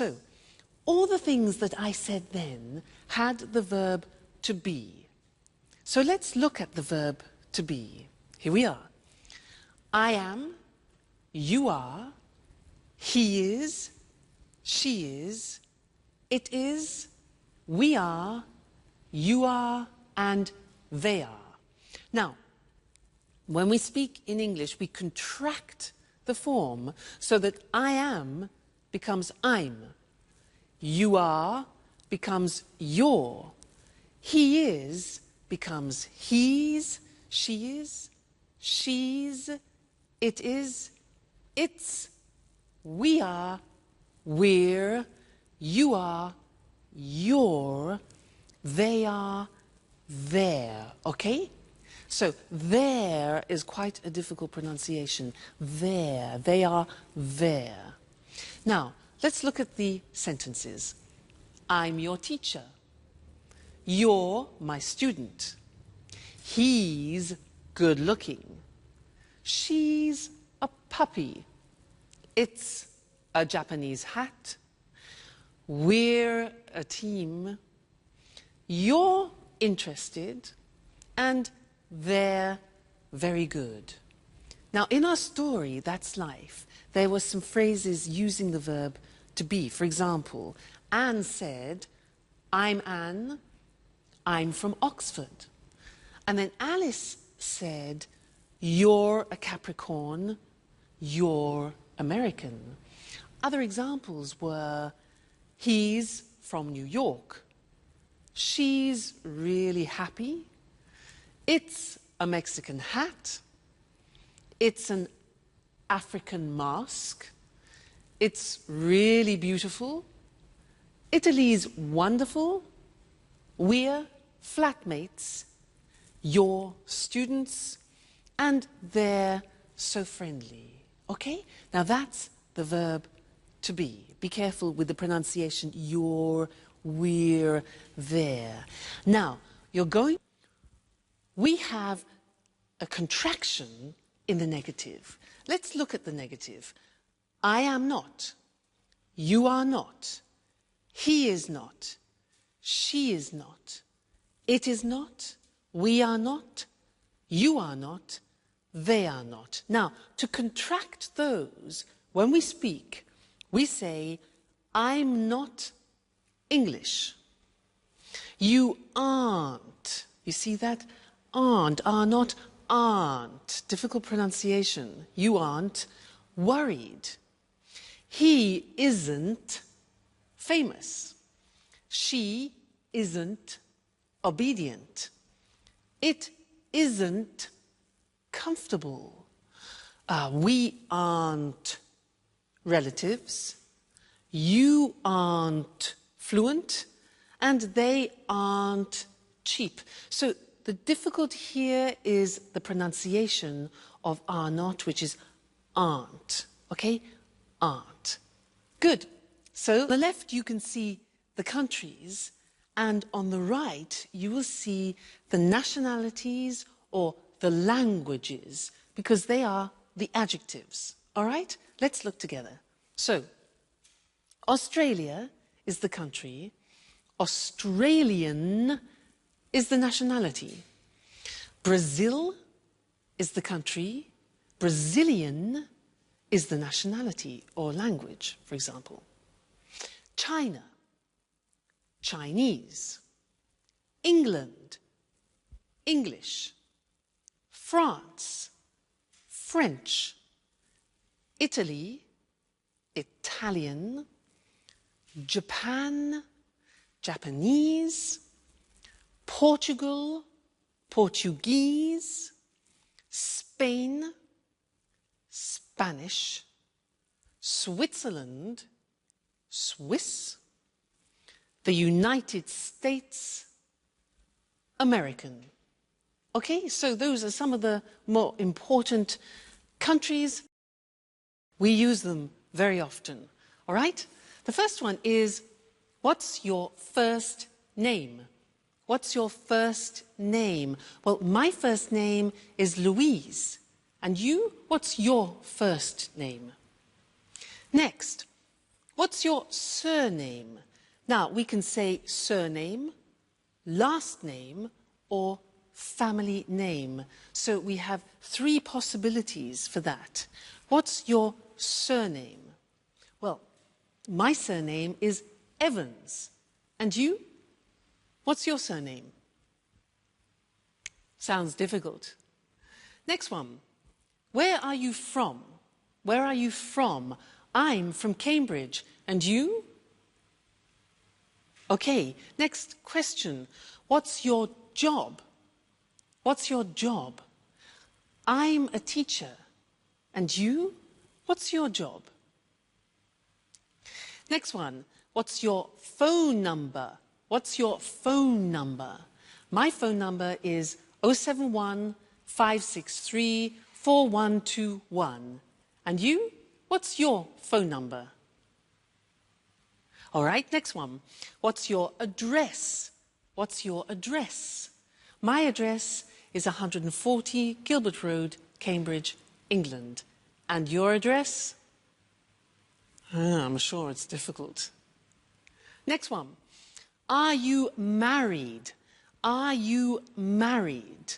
So, all the things that I said then had the verb to be. So let's look at the verb to be. Here we are. I am, you are, he is, she is, it is, we are, you are, and they are. Now, when we speak in English, we contract the form so that I am becomes I'm. You are becomes your. He is becomes he's, she is, she's, it is, it's, we are, we're, you are, you're, they are, they're. Okay? So there is quite a difficult pronunciation. There. They are there. Now, let's look at the sentences. I'm your teacher. You're my student. He's good looking. She's a puppy. It's a Japanese hat. We're a team. You're interested. And they're very good. Now, in our story, That's Life, there were some phrases using the verb to be. For example, Anne said, I'm Anne, I'm from Oxford. And then Alice said, you're a Capricorn, you're American. Other examples were, he's from New York, she's really happy, it's a Mexican hat, it's an African mask, it's really beautiful, Italy's wonderful, we're flatmates, you're students, and they're so friendly. Okay? Now that's the verb to be. Be careful with the pronunciation, you're, we're, there. Now, we have a contraction in the negative. Let's look at the negative. I am not. You are not. He is not. She is not. It is not. We are not. You are not. They are not. Now, to contract those, when we speak, we say, I'm not English. You aren't. You see that? Aren't, are not, aren't. Difficult pronunciation. You aren't worried. He isn't famous. She isn't obedient. It isn't comfortable. We aren't relatives. You aren't fluent. And they aren't cheap. So the difficulty here is the pronunciation of are not, which is aren't. Okay? Aren't. Good. So on the left you can see the countries, and on the right you will see the nationalities or the languages, because they are the adjectives. All right? Let's look together. So, Australia is the country. Australian is the nationality. Brazil is the country. Brazilian is the nationality or language, for example. China, Chinese. England, English. France, French. Italy, Italian. Japan, Japanese. Portugal, Portuguese. Spain, Spanish. Switzerland, Swiss. The United States, American. Okay, so those are some of the more important countries. We use them very often. All right? The first one is, what's your first name? What's your first name? Well, my first name is Louise. And you, what's your first name? Next, What's your surname? Now, we can say surname, last name, or family name. So we have 3 possibilities for that. What's your surname? Well, my surname is Evans. And you? What's your surname? Sounds difficult. Next one. Where are you from? Where are you from? I'm from Cambridge. And you? Okay, next question. What's your job? What's your job? I'm a teacher. And you? What's your job? Next one. What's your phone number? What's your phone number? My phone number is 071 563 4121. And you? What's your phone number? All right, next one. What's your address? What's your address? My address is 140 Gilbert Road, Cambridge, England. And your address? I'm sure it's difficult. Next one. Are you married? Are you married?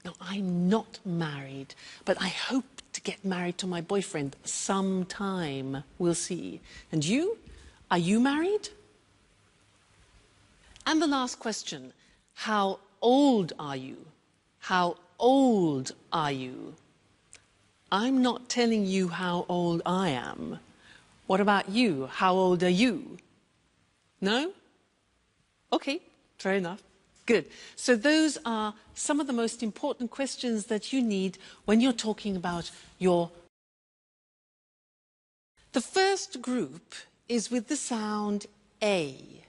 No, I'm not married, but I hope to get married to my boyfriend sometime. We'll see. And you? Are you married? And the last question. How old are you? How old are you? I'm not telling you how old I am. What about you? How old are you? No? Okay, fair enough. Good. So those are some of the most important questions that you need when you're talking about your... The first group is with the sound A.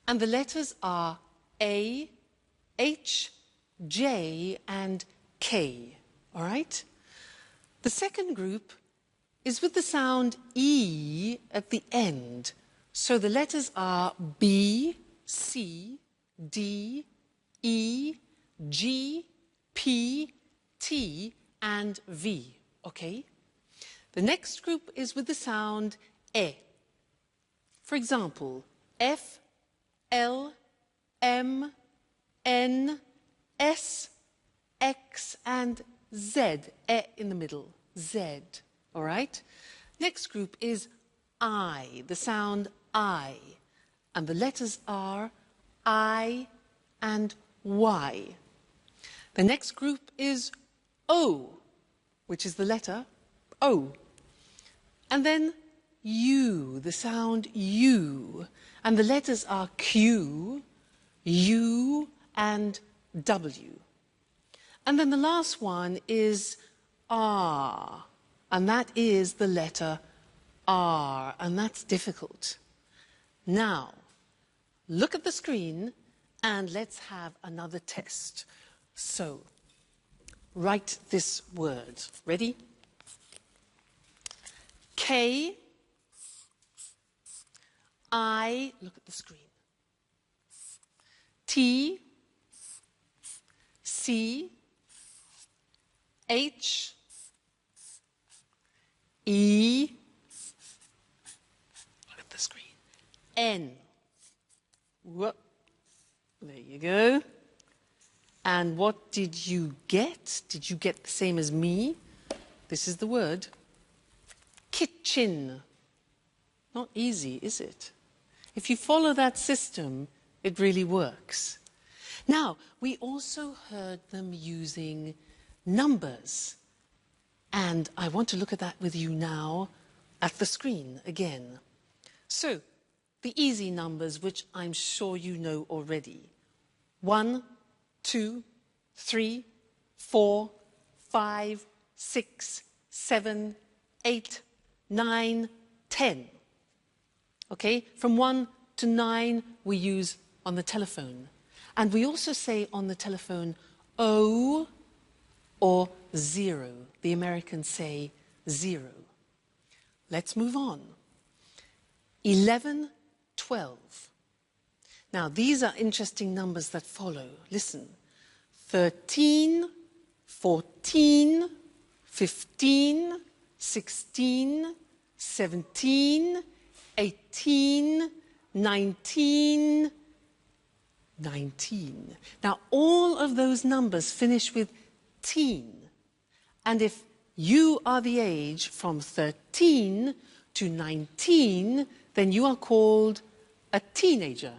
And the letters are A, H, J, and K. All right? The second group is with the sound E at the end. So the letters are B, C, D, E, G, P, T, and V. Okay? The next group is with the sound E. For example, F, L, M, N, S, X, and Z. E in the middle. Z. All right? Next group is I, the sound I. And the letters are I and Y. The next group is O, which is the letter O. And then U, the sound U. And the letters are Q, U, and W. And then the last one is R. And that is the letter R. And that's difficult. Now, look at the screen and let's have another test. So, write this word. Ready? K, I, look at the screen. T, C, H, E, look at the screen, N. Whoop. There you go. And what did you get? Did you get the same as me? This is the word. Kitchen. Not easy, is it? If you follow that system, it really works. Now, we also heard them using numbers. And I want to look at that with you now at the screen again. So, the easy numbers, which I'm sure you know already. 1, 2, 3, 4, 5, 6, 7, 8, 9, 10. Okay? From 1 to 9 we use on the telephone. And we also say on the telephone O or 0. The Americans say 0. Let's move on. 11, 12. Now, these are interesting numbers that follow. Listen. 13, 14, 15, 16, 17, 18, 19, 19. Now, all of those numbers finish with teen. And if you are the age from 13 to 19, then you are called a teenager.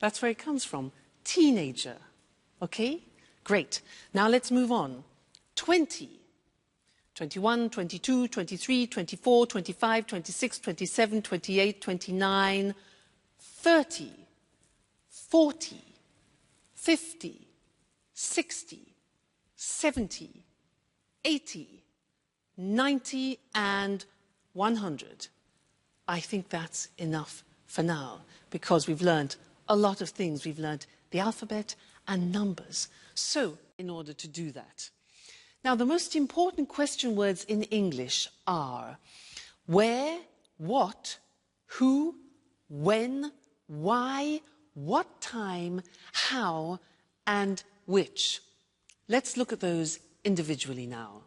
That's where it comes from, teenager. Okay? Great. Now let's move on. 20. 21, 22, 23, 24, 25, 26, 27, 28, 29, 30, 40, 50, 60, 70, 80, 90, and 100. I think that's enough for now, because we've learned a lot of things. We've learned the alphabet and numbers. So, in order to do that. Now, the most important question words in English are where, what, who, when, why, what time, how, and which. Let's look at those individually now.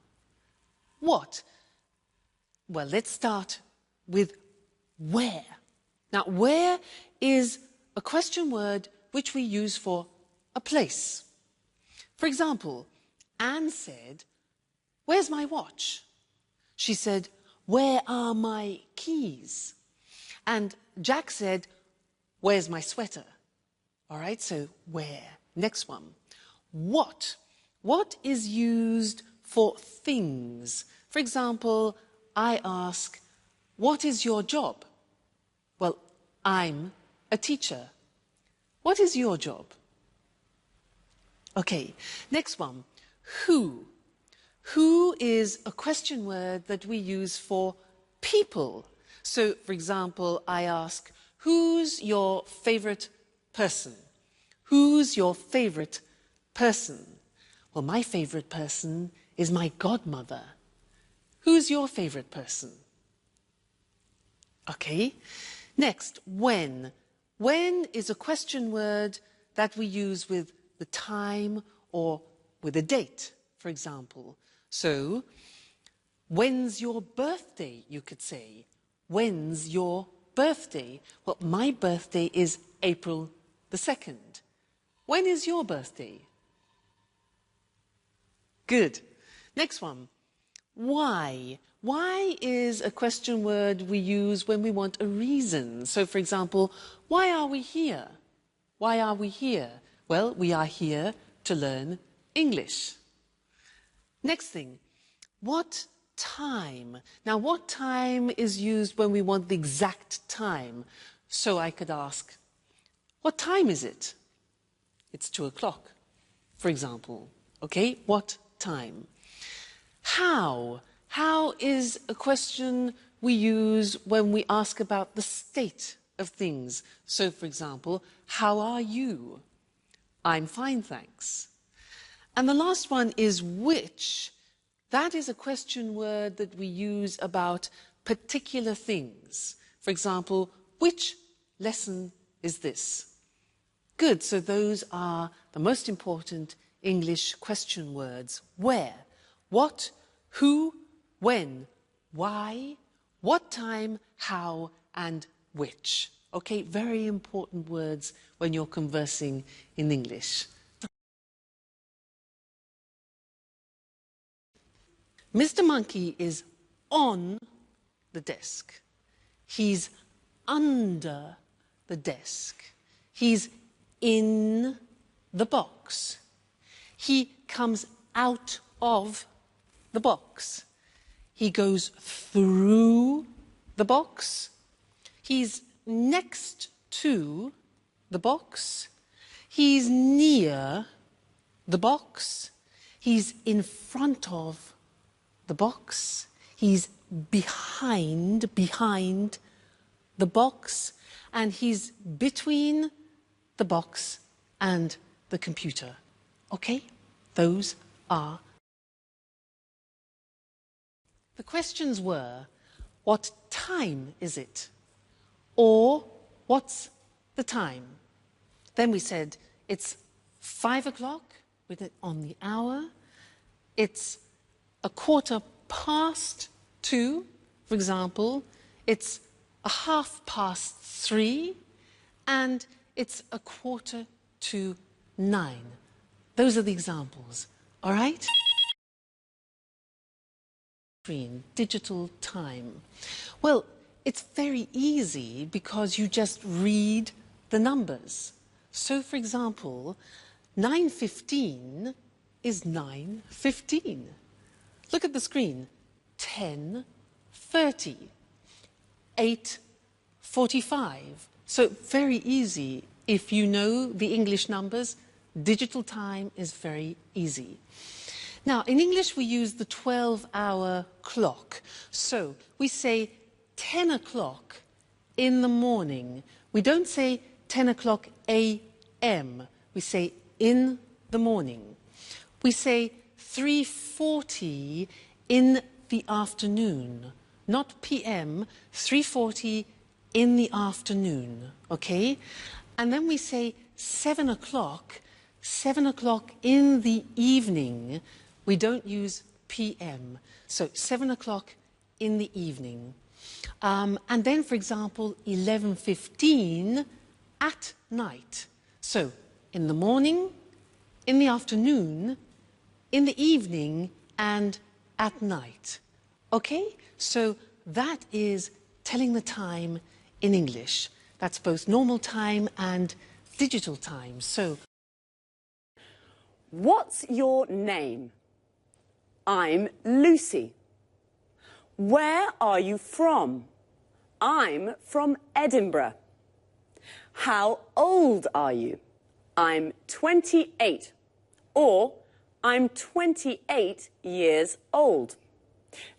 What? Well, let's start with where. Now, where is a question word which we use for a place. For example, Anne said, "Where's my watch?" She said, "Where are my keys?" And Jack said, "Where's my sweater?" All right, so where. Next one. What? What is used for things? For example, I ask, "What is your job?" Well, I'm a teacher. What is your job? Okay, next one. Who? Who is a question word that we use for people. So, for example, I ask, "Who's your favorite person?" Who's your favorite person? Well, my favorite person is my godmother. Who's your favorite person? Okay. Next, when. When is a question word that we use with the time or with a date, for example. So, when's your birthday, you could say. When's your birthday? Well, my birthday is April the 2nd. When is your birthday? Good. Next one. Why? Why is a question word we use when we want a reason. So, for example, why are we here? Why are we here? Well, we are here to learn English. Next thing, what time? Now, what time is used when we want the exact time? So I could ask, what time is it? It's 2 o'clock, for example. Okay, what time? How? How is a question we use when we ask about the state of things. So, for example, how are you? I'm fine, thanks. And the last one is which. That is a question word that we use about particular things. For example, which lesson is this? Good, so those are the most important English question words. Where, what, who, when, why, what time, how, and which. Okay, very important words when you're conversing in English. Mr. Monkey is on the desk. He's under the desk. He's in the box. He comes out of the box. He goes through the box. He's next to the box. He's near the box. He's in front of the box. He's behind the box. And he's between the box and the computer. Okay? Those are. The questions were, what time is it? Or, what's the time? Then we said, it's 5 o'clock with it on the hour. It's 2:15, for example. it's 3:30, and it's 9:15. Those are the examples, all right? Digital time. Well, it's very easy because you just read the numbers. So, for example, 9:15 is 9:15. Look at the screen. 10:30. 8:45. So, very easy. If you know the English numbers, digital time is very easy. Now, in English, we use the 12-hour clock. So, we say 10 o'clock in the morning. We don't say 10 o'clock a.m. We say in the morning. We say 3:40 in the afternoon. Not p.m., 3:40 in the afternoon, okay? And then we say 7 o'clock in the evening. We don't use p.m., so 7 o'clock in the evening. And then, for example, 11:15 at night. So, in the morning, in the afternoon, in the evening, and at night. Okay? So, that is telling the time in English. That's both normal time and digital time. So, what's your name? I'm Lucy. Where are you from? I'm from Edinburgh. How old are you? I'm 28. Or, I'm 28 years old.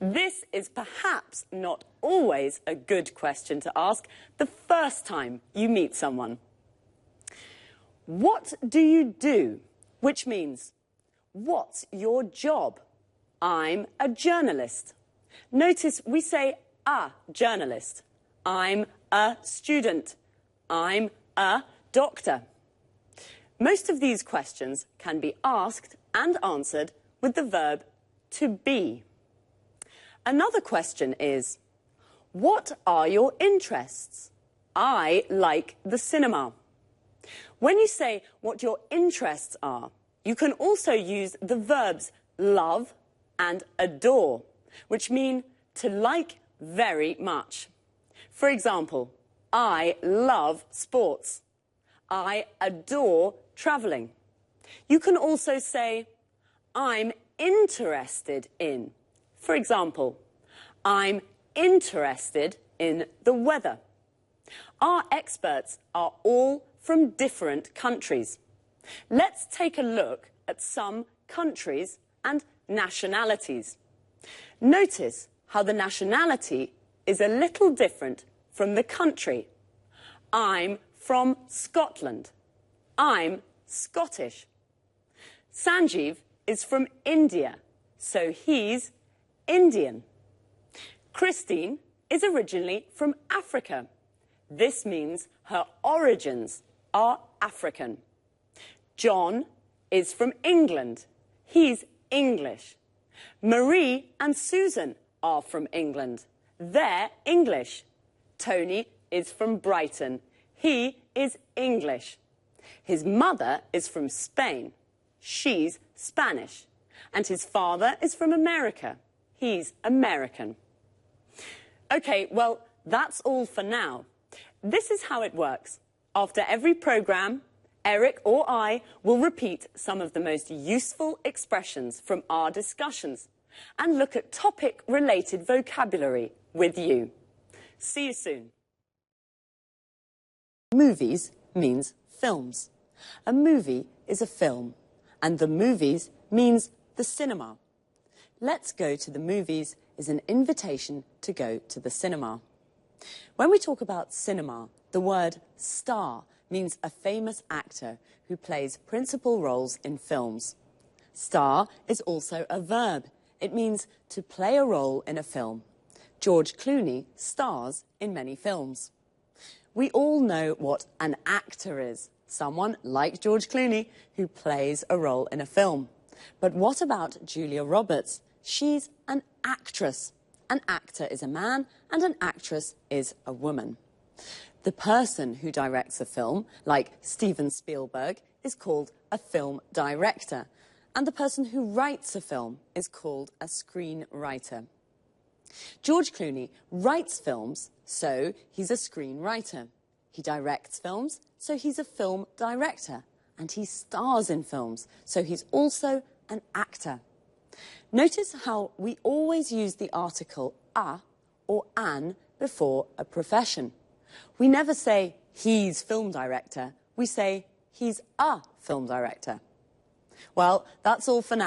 This is perhaps not always a good question to ask the first time you meet someone. What do you do? Which means, what's your job? I'm a journalist. Notice we say a journalist. I'm a student. I'm a doctor. Most of these questions can be asked and answered with the verb to be. Another question is, what are your interests? I like the cinema. When you say what your interests are, you can also use the verbs love and adore, which mean to like very much. For example, I love sports. I adore travelling. You can also say, I'm interested in. For example, I'm interested in the weather. Our experts are all from different countries. Let's take a look at some countries and nationalities. Notice how the nationality is a little different from the country. I'm from Scotland. I'm Scottish. Sanjeev is from India, so he's Indian. Christine is originally from Africa. This means her origins are African. John is from England. He's English. Marie and Susan are from England. They're English. Tony is from Brighton. He is English. His mother is from Spain. She's Spanish. And his father is from America. He's American. Okay, well, that's all for now. This is how it works. After every programme, Eric or I will repeat some of the most useful expressions from our discussions and look at topic-related vocabulary with you. See you soon. Movies means films. A movie is a film, and the movies means the cinema. Let's go to the movies is an invitation to go to the cinema. When we talk about cinema, the word star means a famous actor who plays principal roles in films. Star is also a verb. It means to play a role in a film. George Clooney stars in many films. We all know what an actor is. Someone like George Clooney who plays a role in a film. But what about Julia Roberts? She's an actress. an actor is a man and an actress is a woman. The person who directs a film, like Steven Spielberg, is called a film director, and the person who writes a film is called a screenwriter. George Clooney writes films, so he's a screenwriter. He directs films, so he's a film director. And he stars in films, so he's also an actor. Notice how we always use the article a or an before a profession. We never say he's film director, we say he's a film director. Well, that's all for now.